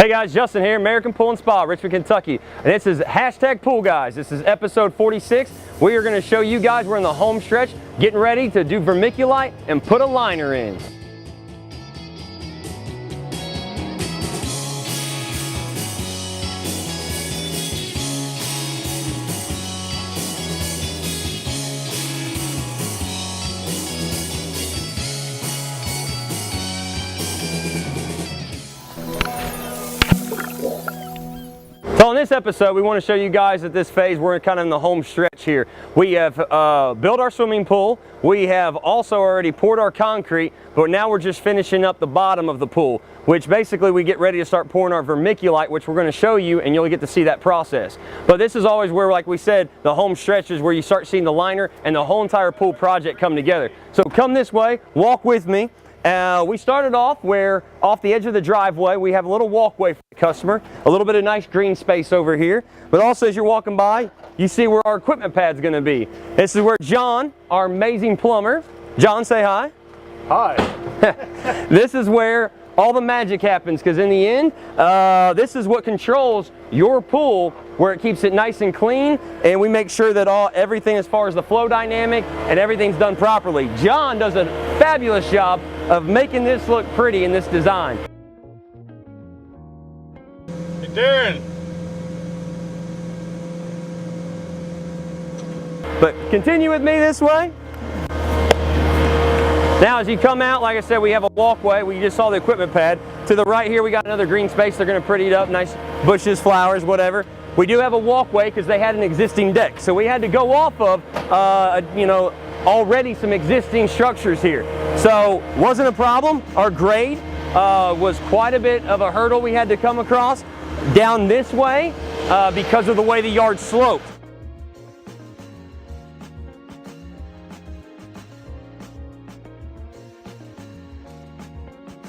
Hey guys, Justin here, American Pool and Spa, Richmond, Kentucky. And this is #PoolGuys. This is episode 46. We are going to show you guys, we're in the home stretch, getting ready to do vermiculite and put a liner in. So in this episode, we want to show you guys at this phase, we're kind of in the home stretch here. We have built our swimming pool. We have also already poured our concrete, but now we're just finishing up the bottom of the pool, which basically we get ready to start pouring our vermiculite, which we're going to show you, and you'll get to see that process. But this is always where, like we said, the home stretch is where you start seeing the liner and the whole entire pool project come together. So come this way, walk with me. We started off where, off the edge of the driveway, we have a little walkway for the customer, a little bit of nice green space over here, but also as you're walking by, you see where our equipment pad's going to be. This is where John, our amazing plumber, John, say hi. Hi. This is where all the magic happens, because in the end, this is what controls your pool, where it keeps it nice and clean, and we make sure that everything as far as the flow dynamic and everything's done properly. John does a fabulous job of making this look pretty in this design. Hey, Darren. But continue with me this way. Now as you come out, like I said, we have a walkway. We just saw the equipment pad. To the right here, we got another green space. They're going to pretty it up, nice bushes, flowers, whatever. We do have a walkway because they had an existing deck. So we had to go off of, already some existing structures here. So wasn't a problem. Our grade was quite a bit of a hurdle we had to come across down this way because of the way the yard sloped.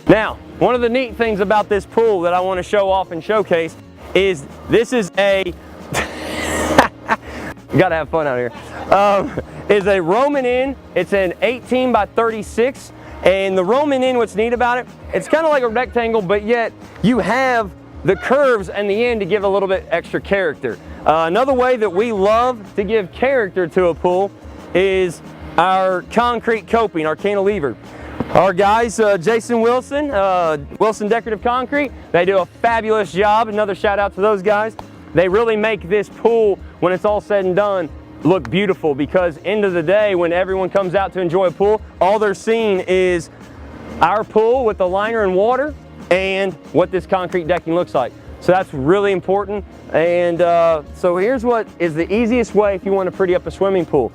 Now, one of the neat things about this pool that I want to show off and showcase is this is a, you gotta have fun out here, is a Roman Inn. It's an 18 by 36, and the Roman Inn, what's neat about it, it's kind of like a rectangle, but yet you have the curves and the end to give a little bit extra character. Another way that we love to give character to a pool is our concrete coping, our cantilever. Our guys, Jason Wilson, Wilson Decorative Concrete, they do a fabulous job. Another shout out to those guys. They really make this pool, when it's all said and done, look beautiful, because end of the day, when everyone comes out to enjoy a pool, all they're seeing is our pool with the liner and water and what this concrete decking looks like. So that's really important. And so here's what is the easiest way if you want to pretty up a swimming pool.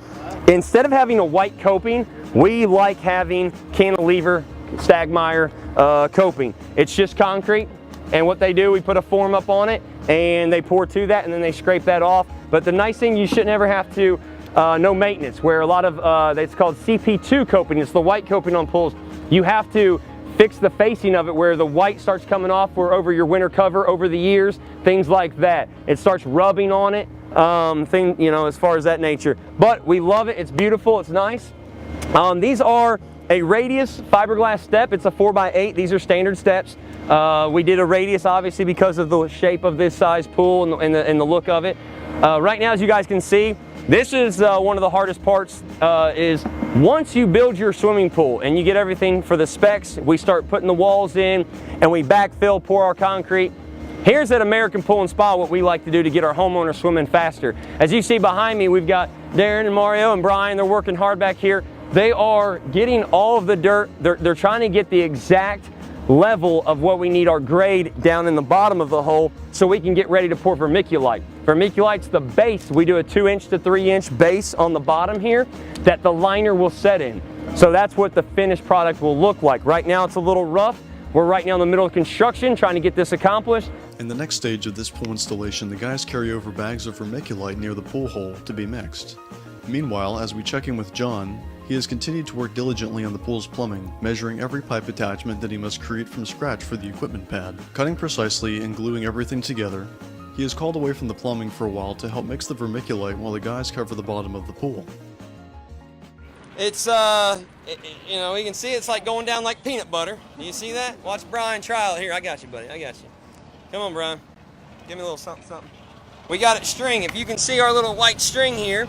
Instead of having a white coping, we like having cantilever, Stagmeyer coping. It's just concrete, and what they do, we put a form up on it, and they pour to that, and then they scrape that off. But the nice thing, you should never have to, no maintenance, where a lot of, it's called CP2 coping, it's the white coping on pools. You have to fix the facing of it where the white starts coming off or over your winter cover over the years, things like that. It starts rubbing on it, as far as that nature. But we love it, it's beautiful, it's nice. These are a radius fiberglass step. It's a 4x8. These are standard steps. We did a radius obviously because of the shape of this size pool and the look of it. Right now, as you guys can see, this is one of the hardest parts is once you build your swimming pool and you get everything for the specs, we start putting the walls in and we backfill, pour our concrete. Here's at American Pool and Spa what we like to do to get our homeowners swimming faster. As you see behind me, we've got Darren and Mario and Brian. They're working hard back here. They are getting all of the dirt. They're trying to get the exact level of what we need our grade down in the bottom of the hole so we can get ready to pour vermiculite. Vermiculite's the base. We do a 2-inch to 3-inch base on the bottom here that the liner will set in. So that's what the finished product will look like. Right now it's a little rough. We're right now in the middle of construction trying to get this accomplished. In the next stage of this pool installation, the guys carry over bags of vermiculite near the pool hole to be mixed. Meanwhile, as we check in with John, he has continued to work diligently on the pool's plumbing, measuring every pipe attachment that he must create from scratch for the equipment pad. Cutting precisely and gluing everything together, he is called away from the plumbing for a while to help mix the vermiculite while the guys cover the bottom of the pool. It's, you can see it's like going down like peanut butter. Do you see that? Watch Brian try it. Here, I got you, buddy. I got you. Come on, Brian. Give me a little something, something. We got it string. If you can see our little white string here,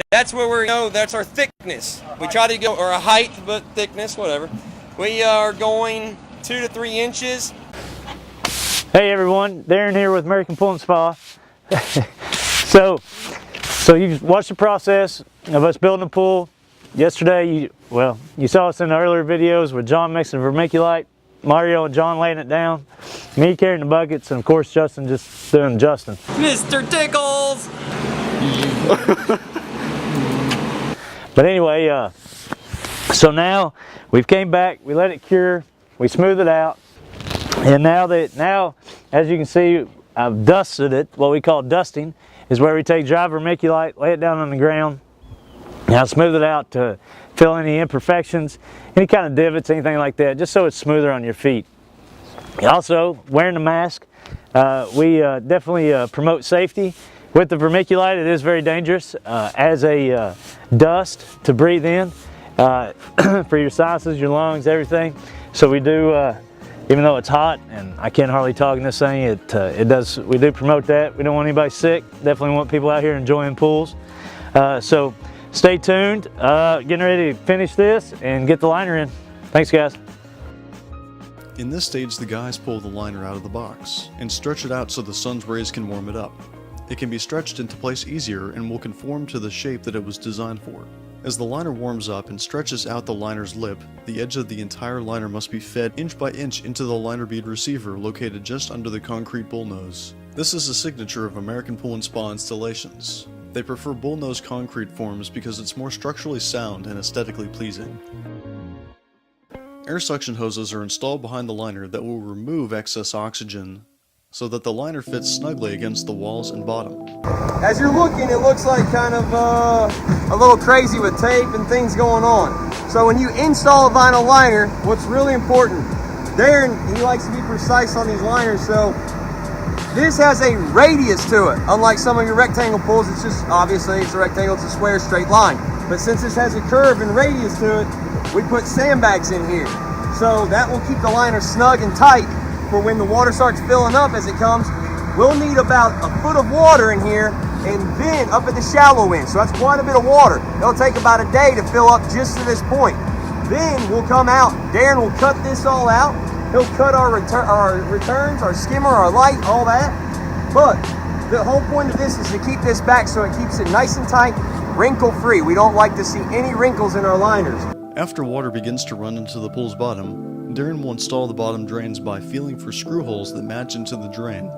that's where we know that's our thickness. We try to go, or a height, but thickness, whatever. We are going 2 to 3 inches. Hey everyone, Darren here with American Pool and Spa. So you watched the process of us building a pool. Yesterday, you saw us in the earlier videos with John mixing vermiculite, Mario and John laying it down, me carrying the buckets, and of course Justin just doing Justin. Mr. Tickles! But anyway, so now we've came back, we let it cure, we smoothed it out, and now as you can see, I've dusted it. What we call dusting is where we take dry vermiculite, lay it down on the ground. Now smooth it out to fill any imperfections, any kind of divots, anything like that, just so it's smoother on your feet. Also, wearing the mask, we definitely promote safety. With the vermiculite, it is very dangerous as a dust to breathe in for your sinuses, your lungs, everything. So we do, even though it's hot and I can't hardly talk in this thing, we do promote that. We don't want anybody sick. Definitely want people out here enjoying pools. So stay tuned. Getting ready to finish this and get the liner in. Thanks, guys. In this stage, the guys pull the liner out of the box and stretch it out so the sun's rays can warm it up. It can be stretched into place easier and will conform to the shape that it was designed for. As the liner warms up and stretches out the liner's lip, the edge of the entire liner must be fed inch by inch into the liner bead receiver located just under the concrete bullnose. This is a signature of American Pool and Spa installations. They prefer bullnose concrete forms because it's more structurally sound and aesthetically pleasing. Air suction hoses are installed behind the liner that will remove excess oxygen so that the liner fits snugly against the walls and bottom. As you're looking, it looks like kind of a little crazy with tape and things going on. So when you install a vinyl liner, what's really important, Darren, he likes to be precise on these liners, so this has a radius to it. Unlike some of your rectangle pools, it's just, obviously it's a rectangle, it's a square straight line. But since this has a curve and radius to it, we put sandbags in here. So that will keep the liner snug and tight for when the water starts filling up as it comes. We'll need about a foot of water in here, and then up at the shallow end. So that's quite a bit of water. It'll take about a day to fill up just to this point. Then we'll come out, Darren will cut this all out. He'll cut our returns, our skimmer, our light, all that. But the whole point of this is to keep this back so it keeps it nice and tight, wrinkle-free. We don't like to see any wrinkles in our liners. After water begins to run into the pool's bottom, Darren will install the bottom drains by feeling for screw holes that match into the drain,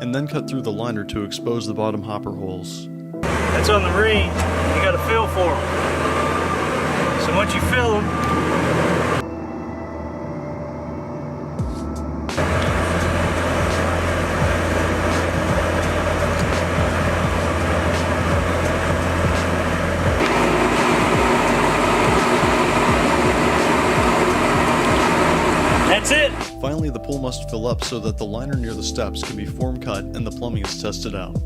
and then cut through the liner to expose the bottom hopper holes. That's on the ring. You got to feel for them. So once you fill them, that's it. Finally, the pool must fill up so that the liner near the steps can be form cut and the plumbing is tested out.